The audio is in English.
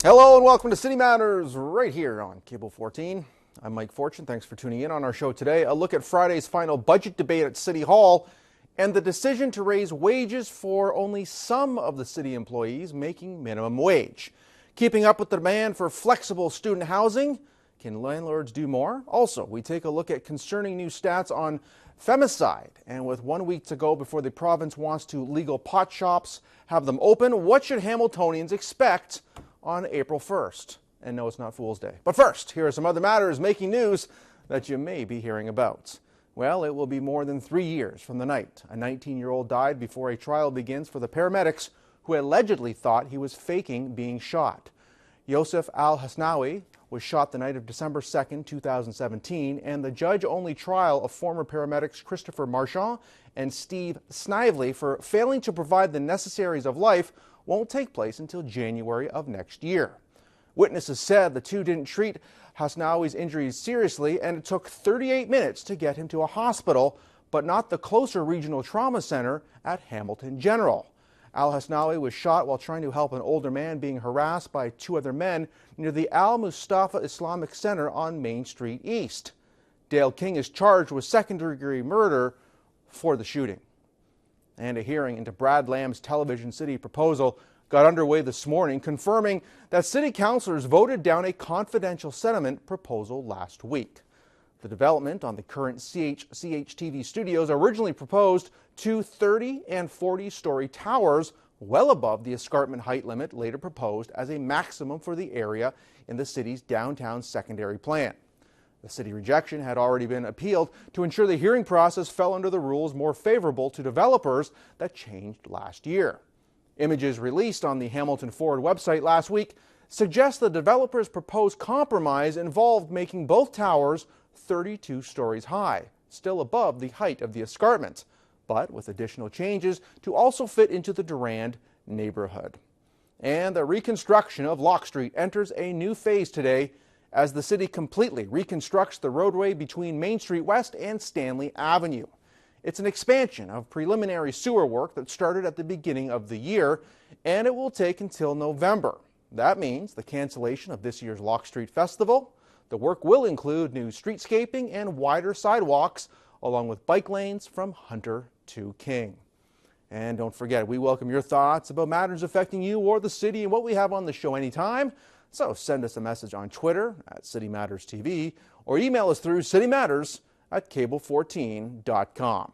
Hello and welcome to City Matters right here on Cable 14. I'm Mike Fortune. Thanks for tuning in on our show today. A look at Friday's final budget debate at City Hall and the decision to raise wages for only some of the city employees making minimum wage. Keeping up with the demand for flexible student housing, can landlords do more? Also, we take a look at concerning new stats on femicide. And with 1 week to go before the province wants to legal pot shops, have them open, what should Hamiltonians expect on April 1st? And no, it's not Fool's Day. But first, here are some other matters making news that you may be hearing about. Well, it will be more than 3 years from the night a 19-year-old died before a trial begins for the paramedics who allegedly thought he was faking being shot. Yosef Al-Hasnawi was shot the night of December 2nd, 2017, and the judge-only trial of former paramedics Christopher Marchand and Steve Snively for failing to provide the necessaries of life won't take place until January of next year. Witnesses said the two didn't treat Hasnawi's injuries seriously, and it took 38 minutes to get him to a hospital, but not the closer regional trauma center at Hamilton General. Al-Hasnawi was shot while trying to help an older man being harassed by two other men near the Al-Mustafa Islamic Center on Main Street East. Dale King is charged with second-degree murder for the shooting. And a hearing into Brad Lamb's Television City proposal got underway this morning, confirming that city councilors voted down a confidential settlement proposal last week. The development on the current CHTV studios originally proposed two 30- and 40-story towers well above the escarpment height limit later proposed as a maximum for the area in the city's downtown secondary plan. The city rejection had already been appealed to ensure the hearing process fell under the rules more favorable to developers that changed last year. Images released on the Hamilton Forward website last week suggest the developer's proposed compromise involved making both towers 32 stories high, still above the height of the escarpment, but with additional changes to also fit into the Durand neighborhood. And the reconstruction of Locke Street enters a new phase today as the city completely reconstructs the roadway between Main Street West and Stanley Avenue. It's an expansion of preliminary sewer work that started at the beginning of the year, and it will take until November. That means the cancellation of this year's Locke Street Festival. The work will include new streetscaping and wider sidewalks, along with bike lanes from Hunter to King. And don't forget, we welcome your thoughts about matters affecting you or the city and what we have on the show anytime. So send us a message on Twitter at City Matters TV or email us through citymatters@cable14.com.